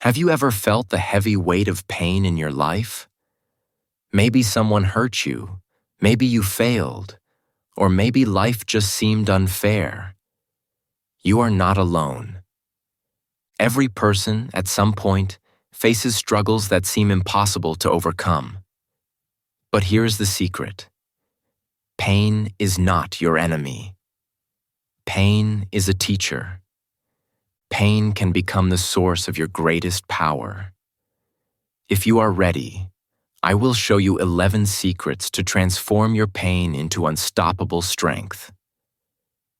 Have you ever felt the heavy weight of pain in your life? Maybe someone hurt you, maybe you failed, or maybe life just seemed unfair. You are not alone. Every person, at some point, faces struggles that seem impossible to overcome. But here's the secret. Pain is not your enemy. Pain is a teacher. Pain can become the source of your greatest power. If you are ready, I will show you 11 secrets to transform your pain into unstoppable strength.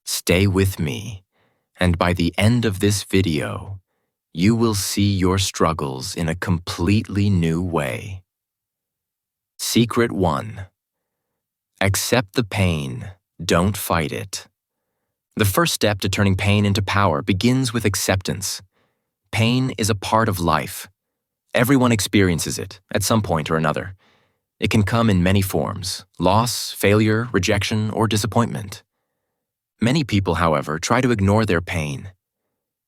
Stay with me, and by the end of this video, you will see your struggles in a completely new way. Secret 1. Accept the pain, don't fight it. The first step to turning pain into power begins with acceptance. Pain is a part of life. Everyone experiences it at some point or another. It can come in many forms: loss, failure, rejection, or disappointment. Many people, however, try to ignore their pain.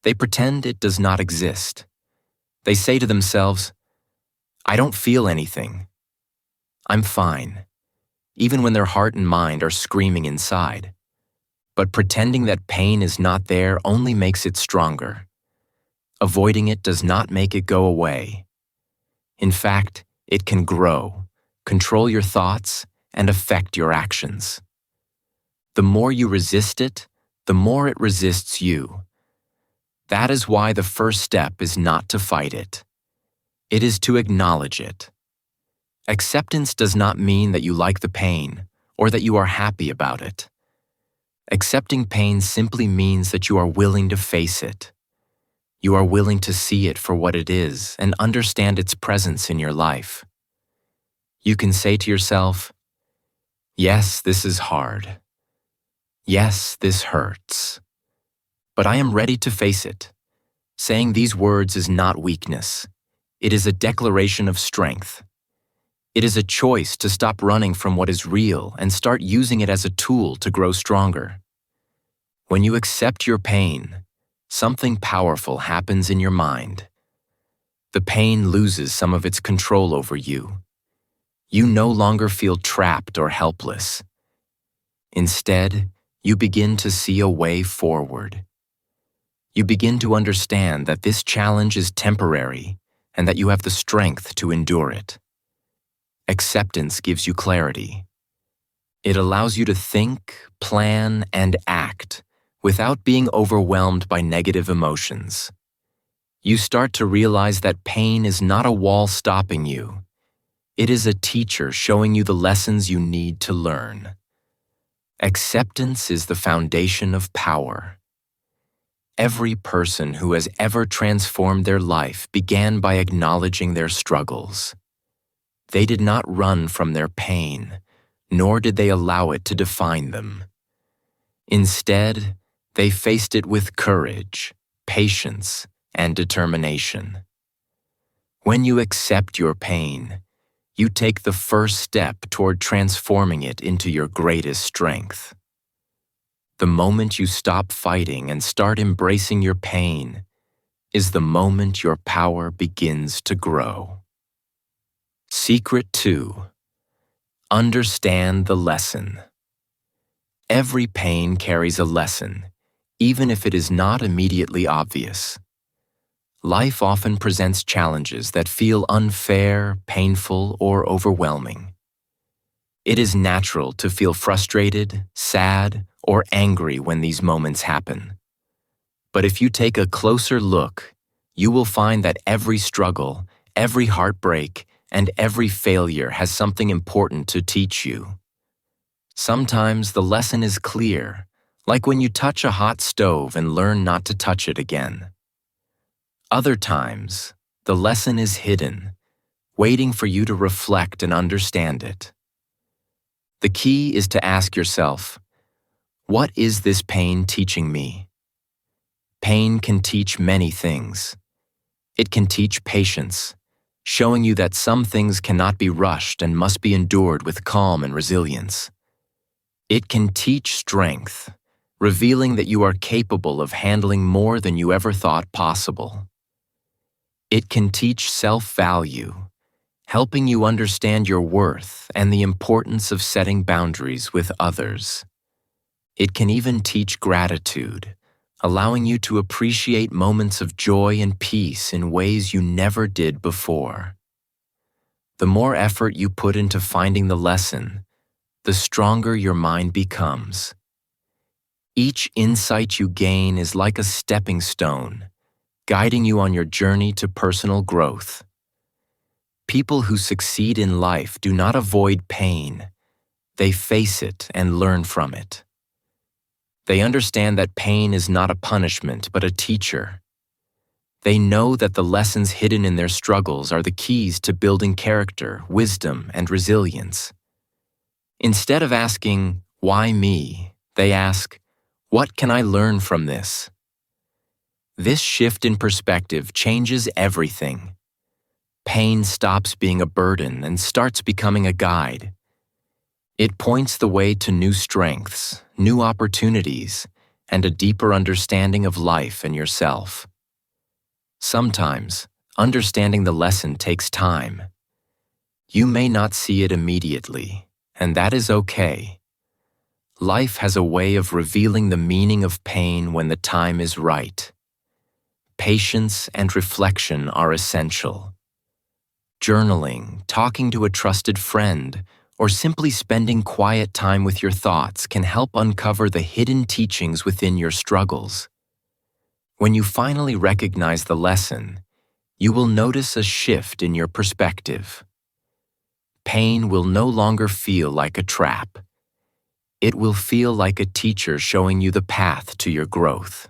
They pretend it does not exist. They say to themselves, "I don't feel anything. I'm fine," even when their heart and mind are screaming inside. But pretending that pain is not there only makes it stronger. Avoiding it does not make it go away. In fact, it can grow, control your thoughts, and affect your actions. The more you resist it, the more it resists you. That is why the first step is not to fight it. It is to acknowledge it. Acceptance does not mean that you like the pain or that you are happy about it. Accepting pain simply means that you are willing to face it. You are willing to see it for what it is and understand its presence in your life. You can say to yourself, "Yes, this is hard. Yes, this hurts. But I am ready to face it." Saying these words is not weakness. It is a declaration of strength. It is a choice to stop running from what is real and start using it as a tool to grow stronger. When you accept your pain, something powerful happens in your mind. The pain loses some of its control over you. You no longer feel trapped or helpless. Instead, you begin to see a way forward. You begin to understand that this challenge is temporary and that you have the strength to endure it. Acceptance gives you clarity. It allows you to think, plan, and act without being overwhelmed by negative emotions. You start to realize that pain is not a wall stopping you. It is a teacher showing you the lessons you need to learn. Acceptance is the foundation of power. Every person who has ever transformed their life began by acknowledging their struggles. They did not run from their pain, nor did they allow it to define them. Instead, they faced it with courage, patience, and determination. When you accept your pain, you take the first step toward transforming it into your greatest strength. The moment you stop fighting and start embracing your pain is the moment your power begins to grow. Secret 2. Understand the lesson. Every pain carries a lesson, even if it is not immediately obvious. Life often presents challenges that feel unfair, painful, or overwhelming. It is natural to feel frustrated, sad, or angry when these moments happen. But if you take a closer look, you will find that every struggle, every heartbreak, and every failure has something important to teach you. Sometimes the lesson is clear, like when you touch a hot stove and learn not to touch it again. Other times, the lesson is hidden, waiting for you to reflect and understand it. The key is to ask yourself, what is this pain teaching me? Pain can teach many things. It can teach patience, showing you that some things cannot be rushed and must be endured with calm and resilience. It can teach strength, revealing that you are capable of handling more than you ever thought possible. It can teach self-value, helping you understand your worth and the importance of setting boundaries with others. It can even teach gratitude, allowing you to appreciate moments of joy and peace in ways you never did before. The more effort you put into finding the lesson, the stronger your mind becomes. Each insight you gain is like a stepping stone, guiding you on your journey to personal growth. People who succeed in life do not avoid pain. They face it and learn from it. They understand that pain is not a punishment, but a teacher. They know that the lessons hidden in their struggles are the keys to building character, wisdom, and resilience. Instead of asking, "Why me?" they ask, "What can I learn from this?" This shift in perspective changes everything. Pain stops being a burden and starts becoming a guide. It points the way to new strengths, new opportunities, and a deeper understanding of life and yourself. Sometimes, understanding the lesson takes time. You may not see it immediately, and that is okay. Life has a way of revealing the meaning of pain when the time is right. Patience and reflection are essential. Journaling, talking to a trusted friend, or simply spending quiet time with your thoughts can help uncover the hidden teachings within your struggles. When you finally recognize the lesson, you will notice a shift in your perspective. Pain will no longer feel like a trap. It will feel like a teacher showing you the path to your growth.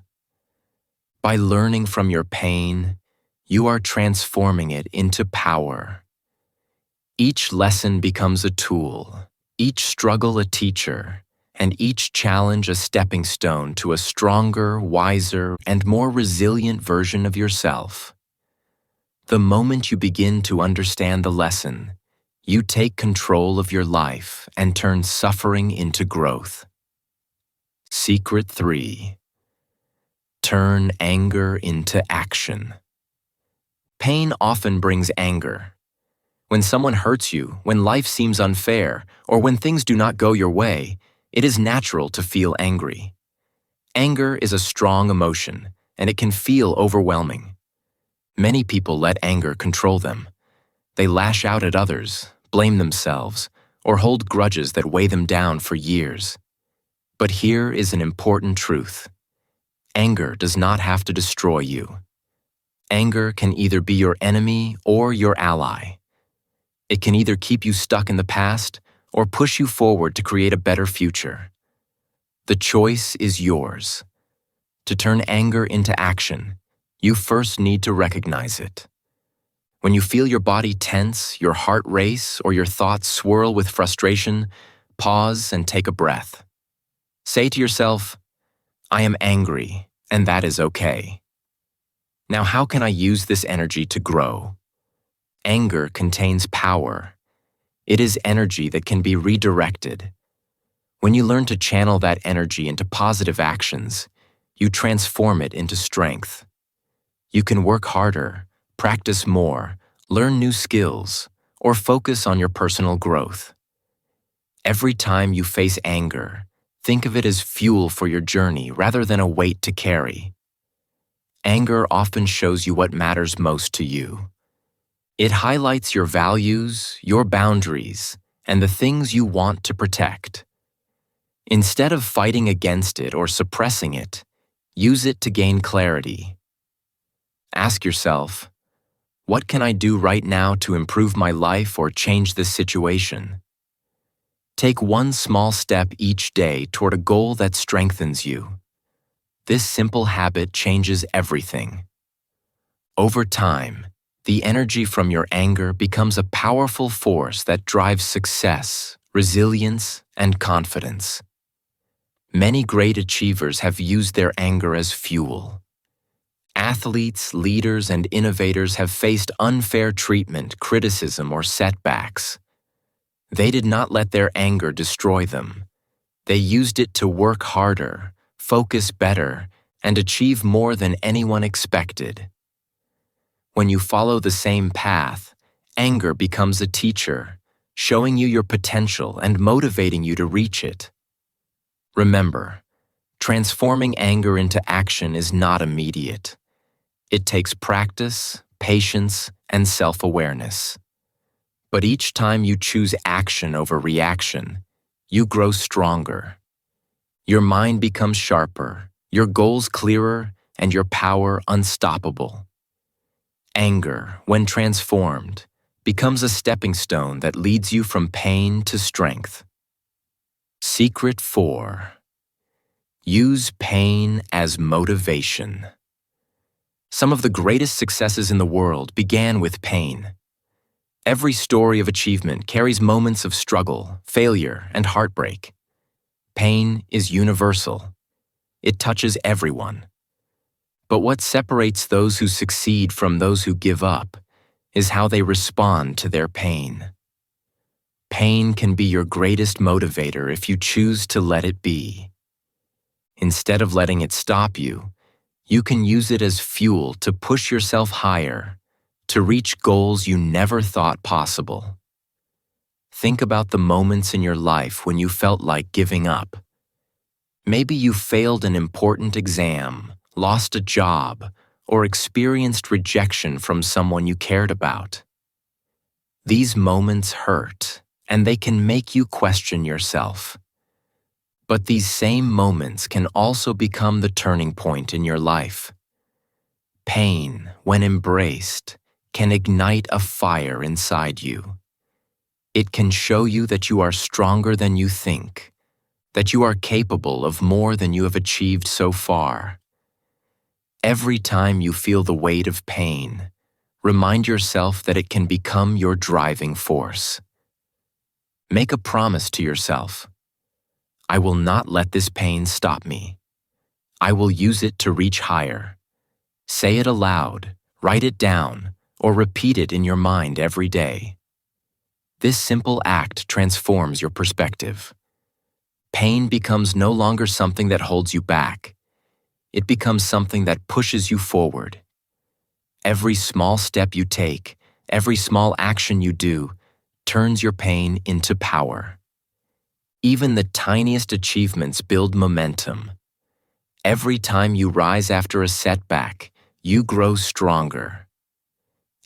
By learning from your pain, you are transforming it into power. Each lesson becomes a tool, each struggle a teacher, and each challenge a stepping stone to a stronger, wiser, and more resilient version of yourself. The moment you begin to understand the lesson, you take control of your life and turn suffering into growth. Secret 3. Turn anger into action. Pain often brings anger. When someone hurts you, when life seems unfair, or when things do not go your way, it is natural to feel angry. Anger is a strong emotion, and it can feel overwhelming. Many people let anger control them. They lash out at others, blame themselves, or hold grudges that weigh them down for years. But here is an important truth. Anger does not have to destroy you. Anger can either be your enemy or your ally. It can either keep you stuck in the past or push you forward to create a better future. The choice is yours. To turn anger into action, you first need to recognize it. When you feel your body tense, your heart race, or your thoughts swirl with frustration, pause and take a breath. Say to yourself, "I am angry, and that is okay. Now how can I use this energy to grow?" Anger contains power. It is energy that can be redirected. When you learn to channel that energy into positive actions, you transform it into strength. You can work harder, practice more, learn new skills, or focus on your personal growth. Every time you face anger, think of it as fuel for your journey rather than a weight to carry. Anger often shows you what matters most to you. It highlights your values, your boundaries, and the things you want to protect. Instead of fighting against it or suppressing it, use it to gain clarity. Ask yourself, what can I do right now to improve my life or change this situation? Take one small step each day toward a goal that strengthens you. This simple habit changes everything. Over time, the energy from your anger becomes a powerful force that drives success, resilience, and confidence. Many great achievers have used their anger as fuel. Athletes, leaders, and innovators have faced unfair treatment, criticism, or setbacks. They did not let their anger destroy them. They used it to work harder, focus better, and achieve more than anyone expected. When you follow the same path, anger becomes a teacher, showing you your potential and motivating you to reach it. Remember, transforming anger into action is not immediate. It takes practice, patience, and self-awareness. But each time you choose action over reaction, you grow stronger. Your mind becomes sharper, your goals clearer, and your power unstoppable. Anger, when transformed, becomes a stepping stone that leads you from pain to strength. Secret 4. Use pain as motivation. Some of the greatest successes in the world began with pain. Every story of achievement carries moments of struggle, failure, and heartbreak. Pain is universal. It touches everyone. But what separates those who succeed from those who give up is how they respond to their pain. Pain can be your greatest motivator if you choose to let it be. Instead of letting it stop you, you can use it as fuel to push yourself higher, to reach goals you never thought possible. Think about the moments in your life when you felt like giving up. Maybe you failed an important exam, lost a job, or experienced rejection from someone you cared about. These moments hurt, and they can make you question yourself. But these same moments can also become the turning point in your life. Pain, when embraced, can ignite a fire inside you. It can show you that you are stronger than you think, that you are capable of more than you have achieved so far. Every time you feel the weight of pain, remind yourself that it can become your driving force. Make a promise to yourself. I will not let this pain stop me. I will use it to reach higher. Say it aloud, write it down, or repeat it in your mind every day. This simple act transforms your perspective. Pain becomes no longer something that holds you back. It becomes something that pushes you forward. Every small step you take, every small action you do, turns your pain into power. Even the tiniest achievements build momentum. Every time you rise after a setback, you grow stronger.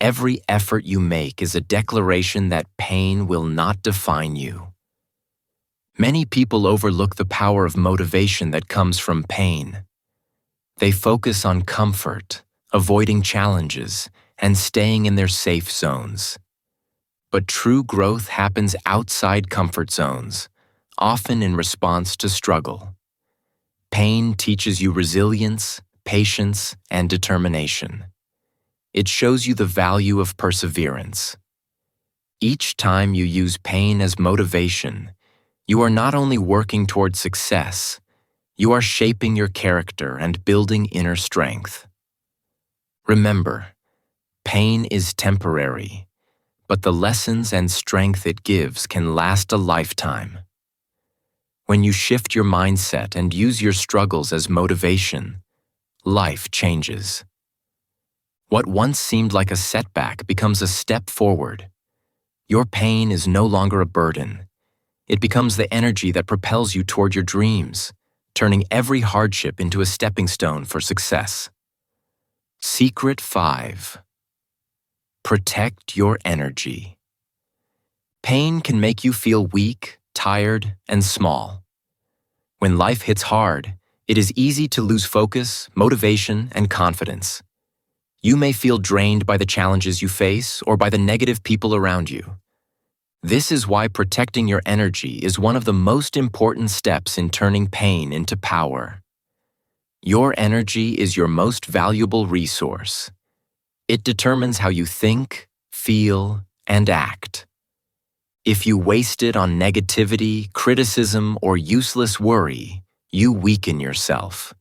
Every effort you make is a declaration that pain will not define you. Many people overlook the power of motivation that comes from pain. They focus on comfort, avoiding challenges, and staying in their safe zones. But true growth happens outside comfort zones, often in response to struggle. Pain teaches you resilience, patience, and determination. It shows you the value of perseverance. Each time you use pain as motivation, you are not only working toward success, you are shaping your character and building inner strength. Remember, pain is temporary, but the lessons and strength it gives can last a lifetime. When you shift your mindset and use your struggles as motivation, life changes. What once seemed like a setback becomes a step forward. Your pain is no longer a burden. It becomes the energy that propels you toward your dreams, turning every hardship into a stepping stone for success. Secret 5. Protect your energy. Pain can make you feel weak, tired, and small. When life hits hard, it is easy to lose focus, motivation, and confidence. You may feel drained by the challenges you face or by the negative people around you. This is why protecting your energy is one of the most important steps in turning pain into power. Your energy is your most valuable resource. It determines how you think, feel, and act. If you waste it on negativity, criticism, or useless worry, you weaken yourself.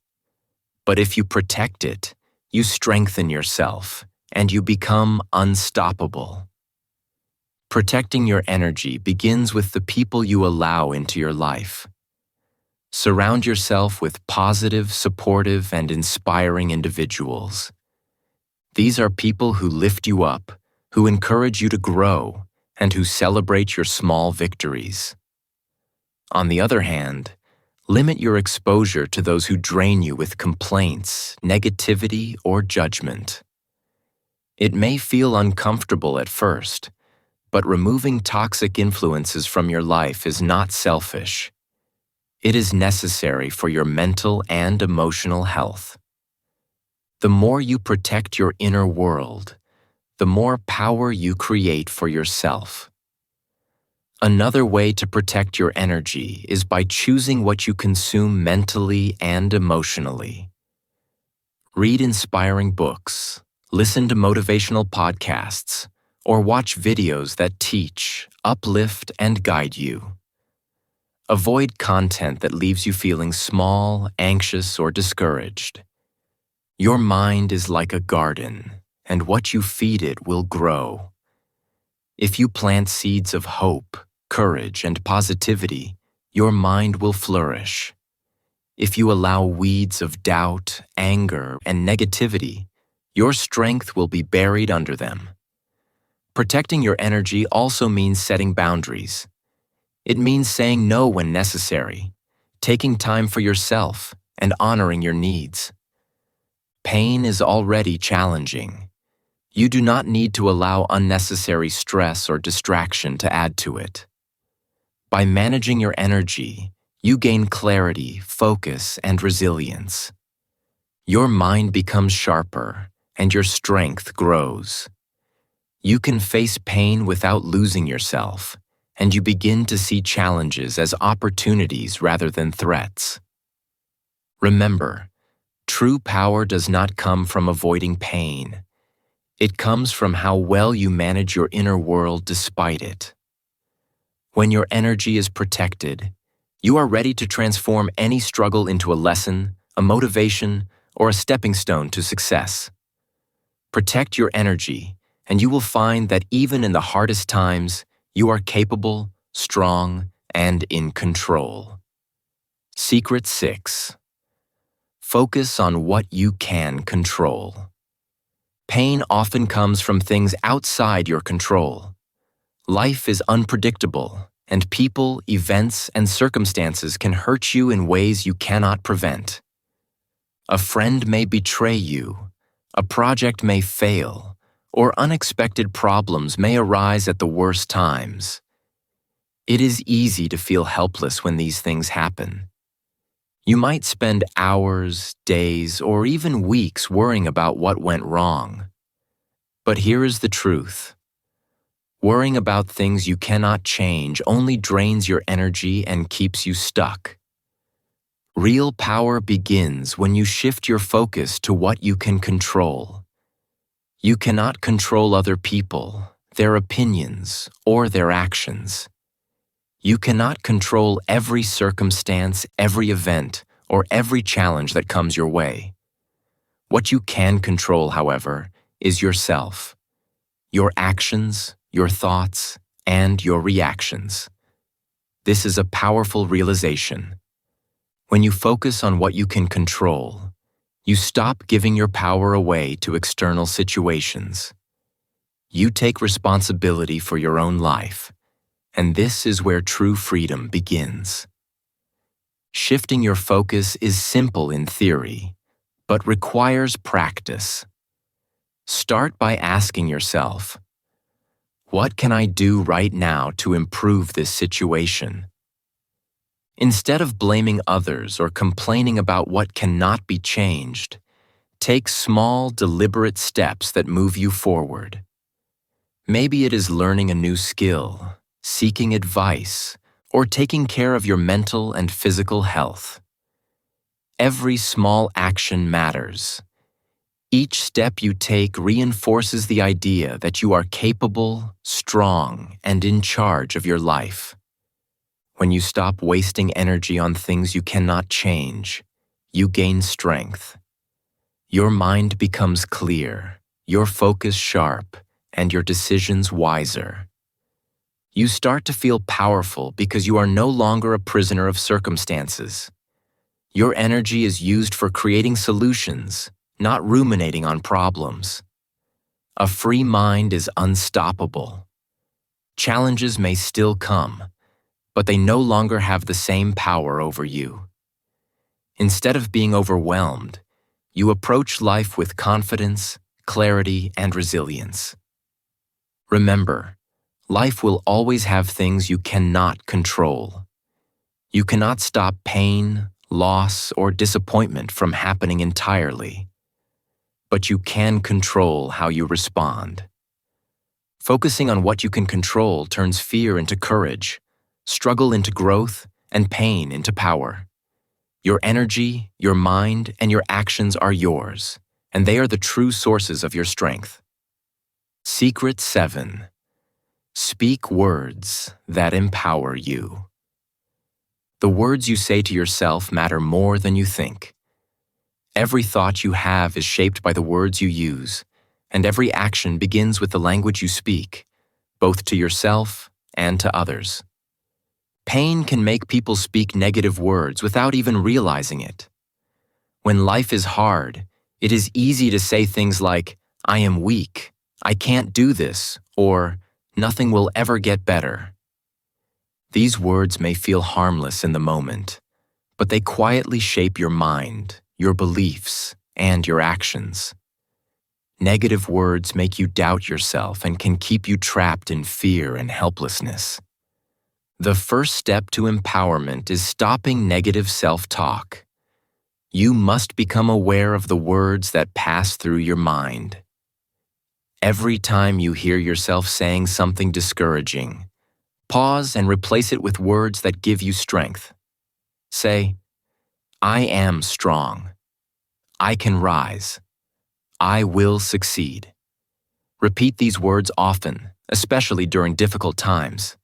But if you protect it, you strengthen yourself, and you become unstoppable. Protecting your energy begins with the people you allow into your life. Surround yourself with positive, supportive, and inspiring individuals. These are people who lift you up, who encourage you to grow, and who celebrate your small victories. On the other hand, limit your exposure to those who drain you with complaints, negativity, or judgment. It may feel uncomfortable at first, but removing toxic influences from your life is not selfish. It is necessary for your mental and emotional health. The more you protect your inner world, the more power you create for yourself. Another way to protect your energy is by choosing what you consume mentally and emotionally. Read inspiring books, listen to motivational podcasts, or watch videos that teach, uplift, and guide you. Avoid content that leaves you feeling small, anxious, or discouraged. Your mind is like a garden, and what you feed it will grow. If you plant seeds of hope, courage, and positivity, your mind will flourish. If you allow weeds of doubt, anger, and negativity, your strength will be buried under them. Protecting your energy also means setting boundaries. It means saying no when necessary, taking time for yourself, and honoring your needs. Pain is already challenging. You do not need to allow unnecessary stress or distraction to add to it. By managing your energy, you gain clarity, focus, and resilience. Your mind becomes sharper, and your strength grows. You can face pain without losing yourself, and you begin to see challenges as opportunities rather than threats. Remember, true power does not come from avoiding pain. It comes from how well you manage your inner world despite it. When your energy is protected, you are ready to transform any struggle into a lesson, a motivation, or a stepping stone to success. Protect your energy, and you will find that even in the hardest times, you are capable, strong, and in control. Secret 6. Focus on what you can control. Pain often comes from things outside your control. Life is unpredictable, and people, events, and circumstances can hurt you in ways you cannot prevent. A friend may betray you, a project may fail, or unexpected problems may arise at the worst times. It is easy to feel helpless when these things happen. You might spend hours, days, or even weeks worrying about what went wrong. But here is the truth. Worrying about things you cannot change only drains your energy and keeps you stuck. Real power begins when you shift your focus to what you can control. You cannot control other people, their opinions, or their actions. You cannot control every circumstance, every event, or every challenge that comes your way. What you can control, however, is yourself, your actions, your thoughts, and your reactions. This is a powerful realization. When you focus on what you can control, you stop giving your power away to external situations. You take responsibility for your own life, and this is where true freedom begins. Shifting your focus is simple in theory, but requires practice. Start by asking yourself, what can I do right now to improve this situation? Instead of blaming others or complaining about what cannot be changed, take small, deliberate steps that move you forward. Maybe it is learning a new skill, seeking advice, or taking care of your mental and physical health. Every small action matters. Each step you take reinforces the idea that you are capable, strong, and in charge of your life. When you stop wasting energy on things you cannot change, you gain strength. Your mind becomes clear, your focus sharp, and your decisions wiser. You start to feel powerful because you are no longer a prisoner of circumstances. Your energy is used for creating solutions, not ruminating on problems. A free mind is unstoppable. Challenges may still come, but they no longer have the same power over you. Instead of being overwhelmed, you approach life with confidence, clarity, and resilience. Remember, life will always have things you cannot control. You cannot stop pain, loss, or disappointment from happening entirely, but you can control how you respond. Focusing on what you can control turns fear into courage, struggle into growth, and pain into power. Your energy, your mind, and your actions are yours, and they are the true sources of your strength. Secret 7. Speak words that empower you. The words you say to yourself matter more than you think. Every thought you have is shaped by the words you use, and every action begins with the language you speak, both to yourself and to others. Pain can make people speak negative words without even realizing it. When life is hard, it is easy to say things like, "I am weak," "I can't do this," or "nothing will ever get better." These words may feel harmless in the moment, but they quietly shape your mind, your beliefs, and your actions. Negative words make you doubt yourself and can keep you trapped in fear and helplessness. The first step to empowerment is stopping negative self-talk. You must become aware of the words that pass through your mind. Every time you hear yourself saying something discouraging, pause and replace it with words that give you strength. Say, "I am strong. I can rise. I will succeed." Repeat these words often, especially during difficult times.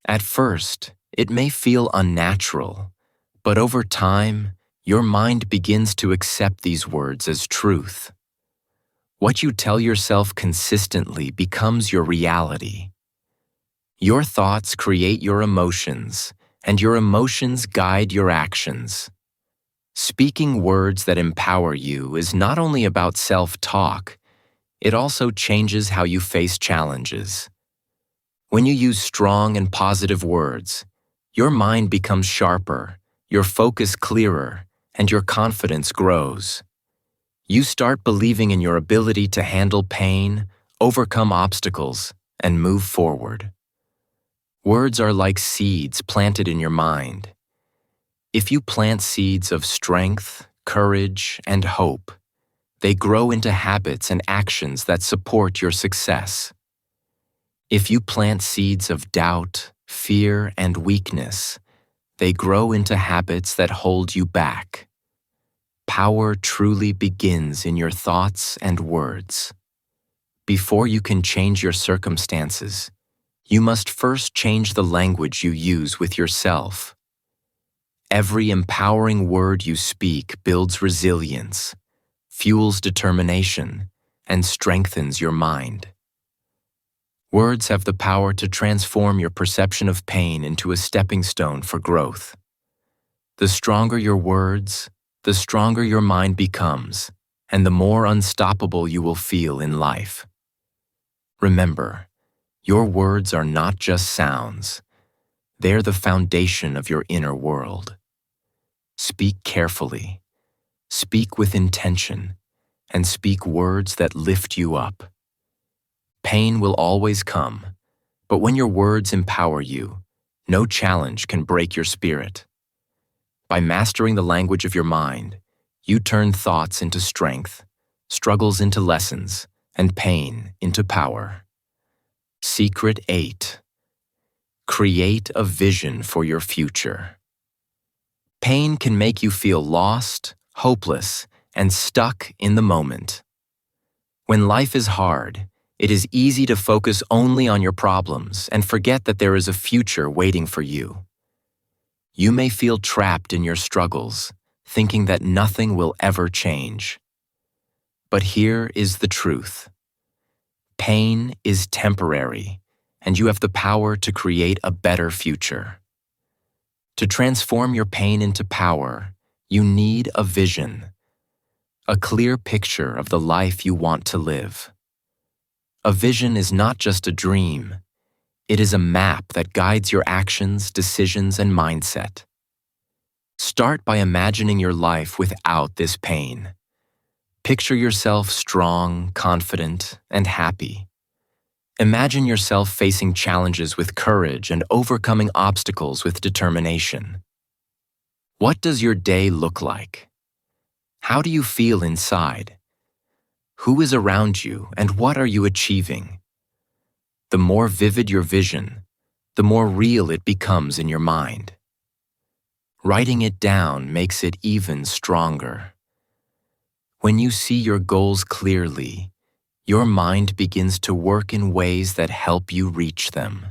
At first, it may feel unnatural, but over time, your mind begins to accept these words as truth. What you tell yourself consistently becomes your reality. Your thoughts create your emotions, and your emotions guide your actions. Speaking words that empower you is not only about self-talk, it also changes how you face challenges. When you use strong and positive words, your mind becomes sharper, your focus clearer, and your confidence grows. You start believing in your ability to handle pain, overcome obstacles, and move forward. Words are like seeds planted in your mind. If you plant seeds of strength, courage, and hope, they grow into habits and actions that support your success. If you plant seeds of doubt, fear, and weakness, they grow into habits that hold you back. Power truly begins in your thoughts and words. Before you can change your circumstances, you must first change the language you use with yourself. Every empowering word you speak builds resilience, fuels determination, and strengthens your mind. Words have the power to transform your perception of pain into a stepping stone for growth. The stronger your words, the stronger your mind becomes, and the more unstoppable you will feel in life. Remember, your words are not just sounds. They're the foundation of your inner world. Speak carefully, speak with intention, and speak words that lift you up. Pain will always come, but when your words empower you, no challenge can break your spirit. By mastering the language of your mind, you turn thoughts into strength, struggles into lessons, and pain into power. Secret 8. Create a vision for your future. Pain can make you feel lost, hopeless, and stuck in the moment. When life is hard, it is easy to focus only on your problems and forget that there is a future waiting for you. You may feel trapped in your struggles, thinking that nothing will ever change. But here is the truth. Pain is temporary, and you have the power to create a better future. To transform your pain into power, you need a vision, a clear picture of the life you want to live. A vision is not just a dream. It is a map that guides your actions, decisions, and mindset. Start by imagining your life without this pain. Picture yourself strong, confident, and happy. Imagine yourself facing challenges with courage and overcoming obstacles with determination. What does your day look like? How do you feel inside? Who is around you, and what are you achieving? The more vivid your vision, the more real it becomes in your mind. Writing it down makes it even stronger. When you see your goals clearly, your mind begins to work in ways that help you reach them.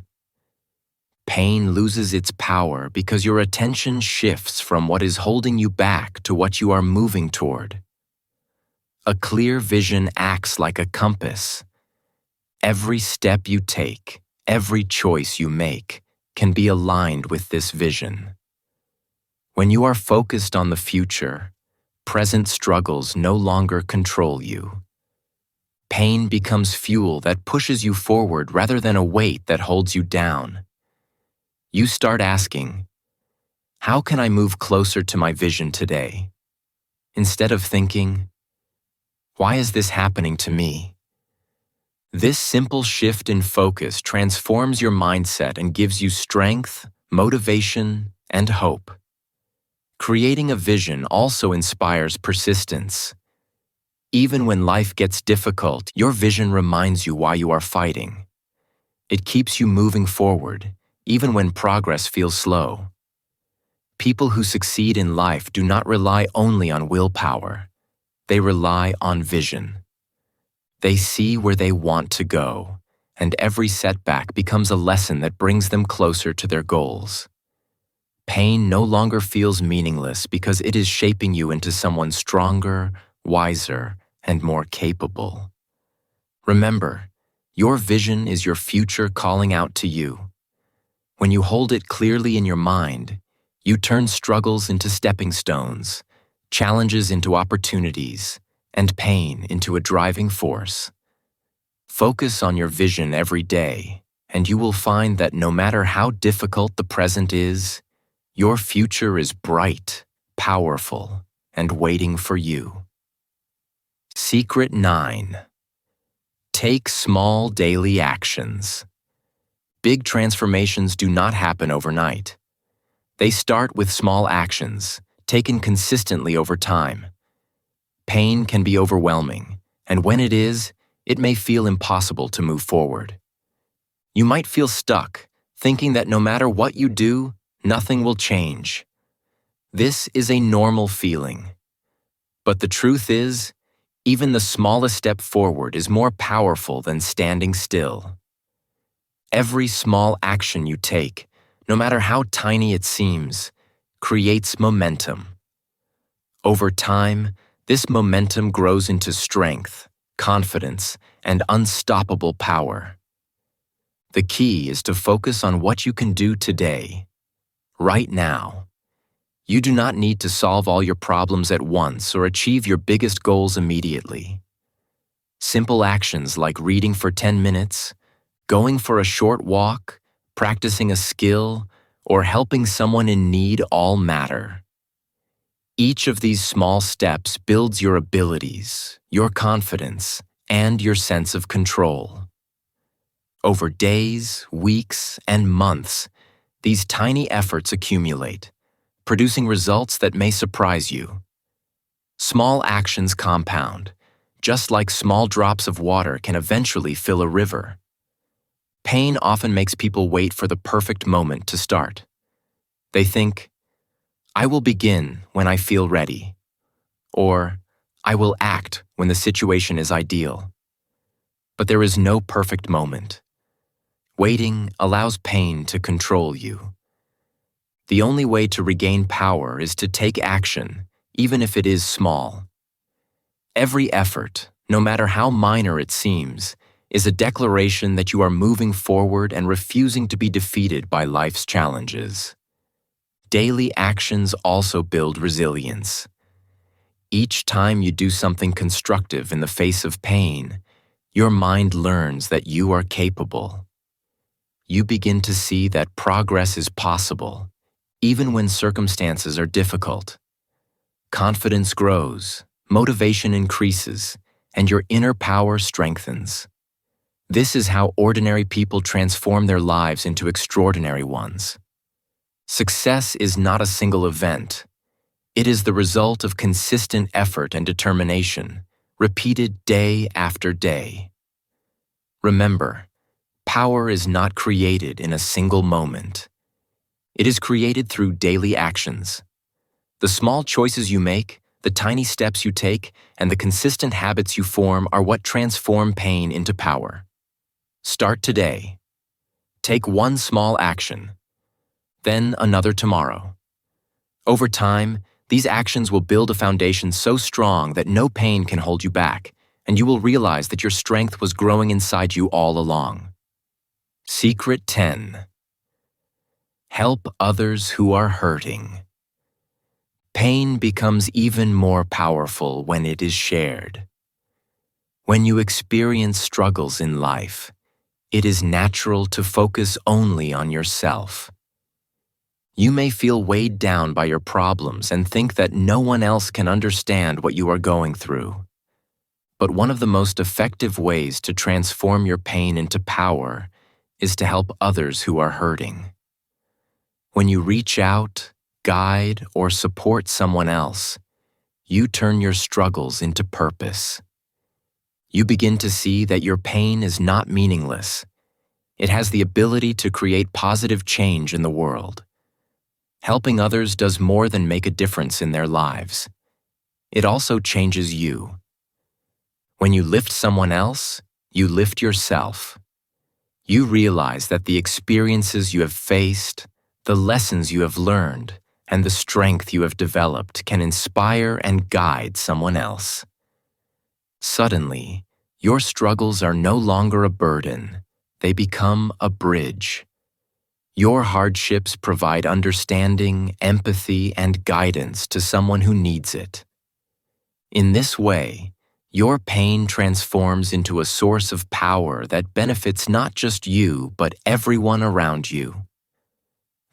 Pain loses its power because your attention shifts from what is holding you back to what you are moving toward. A clear vision acts like a compass. Every step you take, every choice you make, can be aligned with this vision. When you are focused on the future, present struggles no longer control you. Pain becomes fuel that pushes you forward rather than a weight that holds you down. You start asking, how can I move closer to my vision today? Instead of thinking, why is this happening to me? This simple shift in focus transforms your mindset and gives you strength, motivation, and hope. Creating a vision also inspires persistence. Even when life gets difficult, your vision reminds you why you are fighting. It keeps you moving forward, even when progress feels slow. People who succeed in life do not rely only on willpower. They rely on vision. They see where they want to go, and every setback becomes a lesson that brings them closer to their goals. Pain no longer feels meaningless because it is shaping you into someone stronger, wiser, and more capable. Remember, your vision is your future calling out to you. When you hold it clearly in your mind, you turn struggles into stepping stones, challenges into opportunities, and pain into a driving force. Focus on your vision every day, and you will find that no matter how difficult the present is, your future is bright, powerful, and waiting for you. Secret 9. Take small daily actions. Big transformations do not happen overnight. They start with small actions, taken consistently over time. Pain can be overwhelming, and when it is, it may feel impossible to move forward. You might feel stuck, thinking that no matter what you do, nothing will change. This is a normal feeling. But the truth is, even the smallest step forward is more powerful than standing still. Every small action you take, no matter how tiny it seems, creates momentum. Over time, this momentum grows into strength, confidence, and unstoppable power. The key is to focus on what you can do today, right now. You do not need to solve all your problems at once or achieve your biggest goals immediately. Simple actions like reading for 10 minutes, going for a short walk, practicing a skill, or helping someone in need all matter. Each of these small steps builds your abilities, your confidence, and your sense of control. Over days, weeks, and months, these tiny efforts accumulate, producing results that may surprise you. Small actions compound, just like small drops of water can eventually fill a river. Pain often makes people wait for the perfect moment to start. They think, I will begin when I feel ready, or I will act when the situation is ideal. But there is no perfect moment. Waiting allows pain to control you. The only way to regain power is to take action, even if it is small. Every effort, no matter how minor it seems, is a declaration that you are moving forward and refusing to be defeated by life's challenges. Daily actions also build resilience. Each time you do something constructive in the face of pain, Your mind learns that you are capable. You begin to see that progress is possible, even when circumstances are difficult. Confidence grows, motivation increases, and your inner power strengthens. This is how ordinary people transform their lives into extraordinary ones. Success is not a single event. It is the result of consistent effort and determination, repeated day after day. Remember, power is not created in a single moment. It is created through daily actions. The small choices you make, the tiny steps you take, and the consistent habits you form are what transform pain into power. Start today. Take one small action, then another tomorrow. Over time, these actions will build a foundation so strong that no pain can hold you back, and you will realize that your strength was growing inside you all along. Secret 10. Help others who are hurting. Pain becomes even more powerful when it is shared. When you experience struggles in life, it is natural to focus only on yourself. You may feel weighed down by your problems and think that no one else can understand what you are going through. But one of the most effective ways to transform your pain into power is to help others who are hurting. When you reach out, guide, or support someone else, you turn your struggles into purpose. You begin to see that your pain is not meaningless. It has the ability to create positive change in the world. Helping others does more than make a difference in their lives. It also changes you. When you lift someone else, you lift yourself. You realize that the experiences you have faced, the lessons you have learned, and the strength you have developed can inspire and guide someone else. Suddenly, your struggles are no longer a burden. They become a bridge. Your hardships provide understanding, empathy, and guidance to someone who needs it. In this way, your pain transforms into a source of power that benefits not just you, but everyone around you.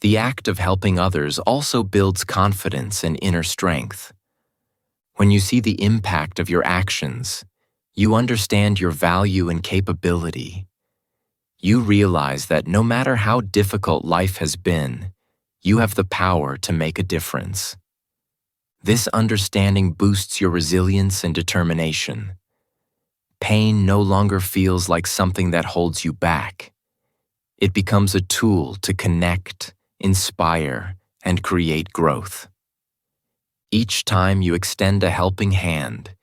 The act of helping others also builds confidence and inner strength. When you see the impact of your actions, you understand your value and capability. You realize that no matter how difficult life has been, you have the power to make a difference. This understanding boosts your resilience and determination. Pain no longer feels like something that holds you back. It becomes a tool to connect, inspire, and create growth. Each time you extend a helping hand,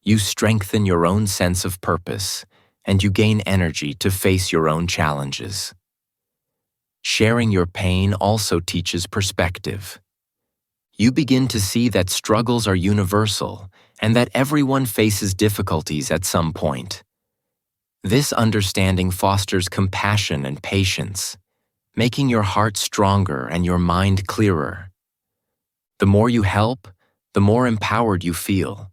you strengthen your own sense of purpose, and you gain energy to face your own challenges. Sharing your pain also teaches perspective. You begin to see that struggles are universal and that everyone faces difficulties at some point. This understanding fosters compassion and patience, making your heart stronger and your mind clearer. The more you help, the more empowered you feel.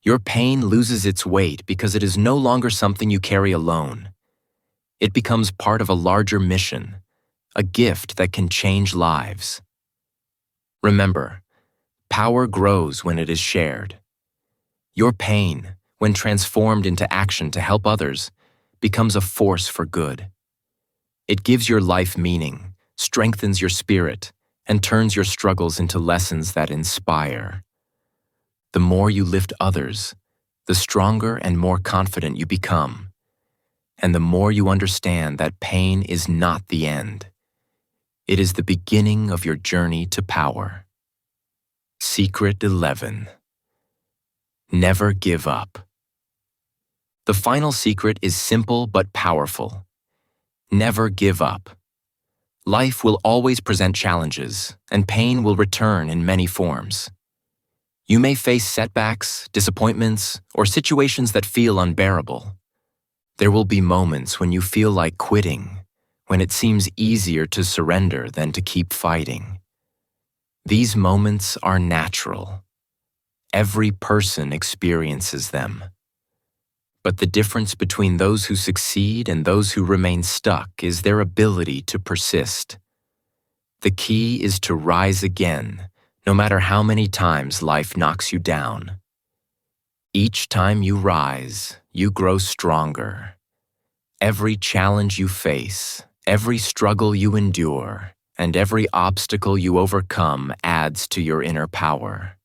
Your pain loses its weight because it is no longer something you carry alone. It becomes part of a larger mission, a gift that can change lives. Remember, power grows when it is shared. Your pain, when transformed into action to help others, becomes a force for good. It gives your life meaning, strengthens your spirit, and turns your struggles into lessons that inspire. The more you lift others, the stronger and more confident you become. And the more you understand that pain is not the end. It is the beginning of your journey to power. Secret 11. Never give up. The final secret is simple but powerful. Never give up. Life will always present challenges, and pain will return in many forms. You may face setbacks, disappointments, or situations that feel unbearable. There will be moments when you feel like quitting, when it seems easier to surrender than to keep fighting. These moments are natural. Every person experiences them. But the difference between those who succeed and those who remain stuck is their ability to persist. The key is to rise again, no matter how many times life knocks you down. Each time you rise, you grow stronger. Every challenge you face, every struggle you endure, and every obstacle you overcome adds to your inner power.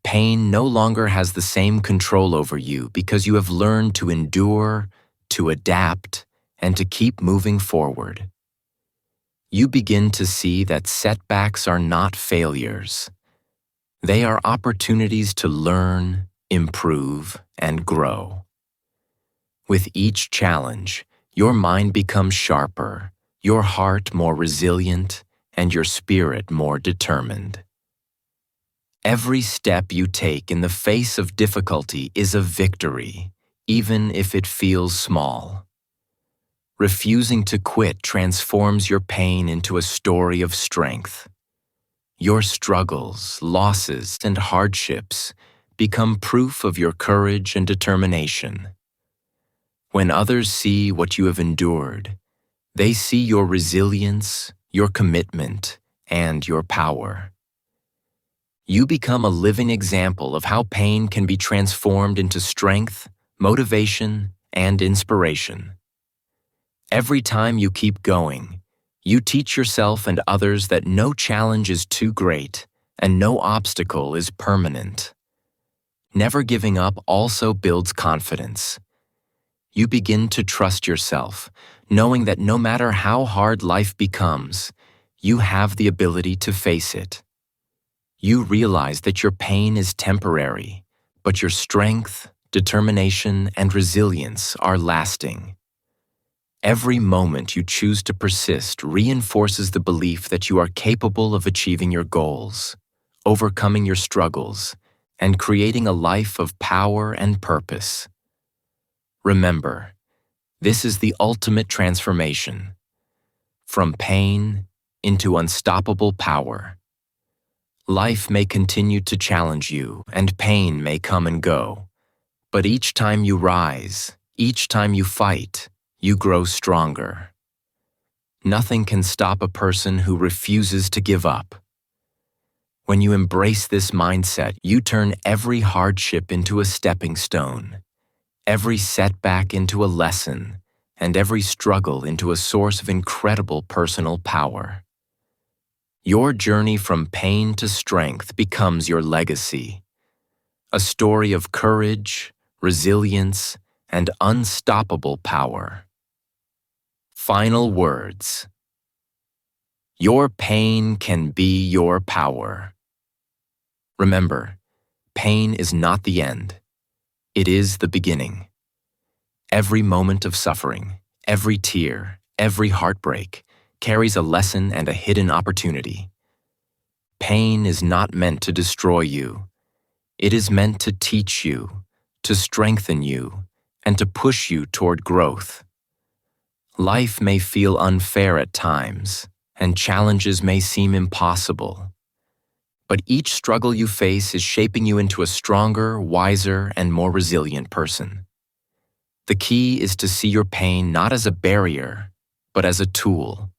Pain no longer has the same control over you because you have learned to endure, to adapt, and to keep moving forward. You begin to see that setbacks are not failures. They are opportunities to learn, improve, and grow. With each challenge, your mind becomes sharper, your heart more resilient, and your spirit more determined. Every step you take in the face of difficulty is a victory, even if it feels small. Refusing to quit transforms your pain into a story of strength. Your struggles, losses, and hardships become proof of your courage and determination. When others see what you have endured, they see your resilience, your commitment, and your power. You become a living example of how pain can be transformed into strength, motivation, and inspiration. Every time you keep going, you teach yourself and others that no challenge is too great and no obstacle is permanent. Never giving up also builds confidence. You begin to trust yourself, knowing that no matter how hard life becomes, you have the ability to face it. You realize that your pain is temporary, but your strength, determination, and resilience are lasting. Every moment you choose to persist reinforces the belief that you are capable of achieving your goals, overcoming your struggles, and creating a life of power and purpose. Remember, this is the ultimate transformation, from pain into unstoppable power. Life may continue to challenge you, and pain may come and go, but each time you rise, each time you fight, you grow stronger. Nothing can stop a person who refuses to give up. When you embrace this mindset, you turn every hardship into a stepping stone, every setback into a lesson, and every struggle into a source of incredible personal power. Your journey from pain to strength becomes your legacy, a story of courage, resilience, and unstoppable power. Final words. Your pain can be your power. Remember, pain is not the end. It is the beginning. Every moment of suffering, every tear, every heartbreak carries a lesson and a hidden opportunity. Pain is not meant to destroy you. It is meant to teach you, to strengthen you, and to push you toward growth. Life may feel unfair at times, and challenges may seem impossible. But each struggle you face is shaping you into a stronger, wiser, and more resilient person. The key is to see your pain not as a barrier, but as a tool,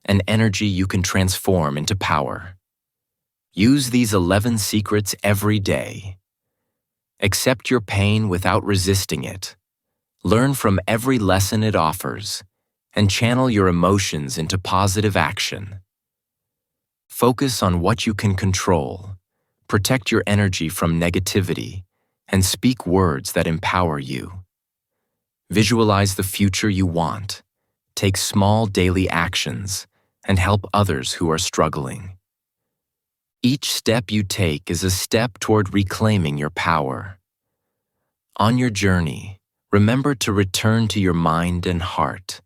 an energy you can transform into power. Use these 11 secrets every day. Accept your pain without resisting it. Learn from every lesson it offers, and channel your emotions into positive action. Focus on what you can control, protect your energy from negativity, and speak words that empower you. Visualize the future you want, take small daily actions, and help others who are struggling. Each step you take is a step toward reclaiming your power. On your journey, remember to return to your mind and heart,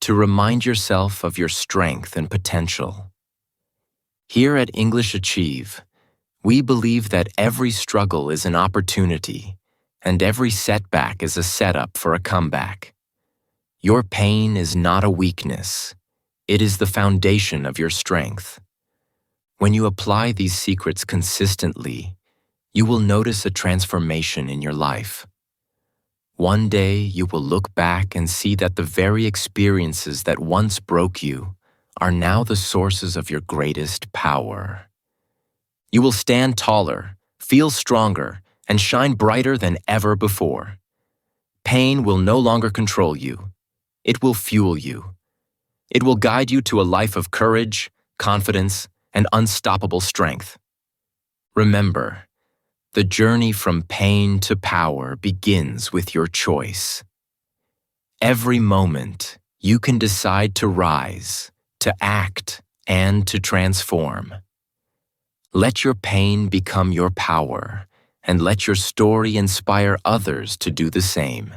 to remind yourself of your strength and potential. Here at English Achieve, we believe that every struggle is an opportunity, and every setback is a setup for a comeback. Your pain is not a weakness. It is the foundation of your strength. When you apply these secrets consistently, you will notice a transformation in your life. One day you will look back and see that the very experiences that once broke you are now the sources of your greatest power. You will stand taller, feel stronger, and shine brighter than ever before. Pain will no longer control you. It will fuel you. It will guide you to a life of courage, confidence, and unstoppable strength. Remember, the journey from pain to power begins with your choice. Every moment, you can decide to rise, to act, and to transform. Let your pain become your power, and let your story inspire others to do the same.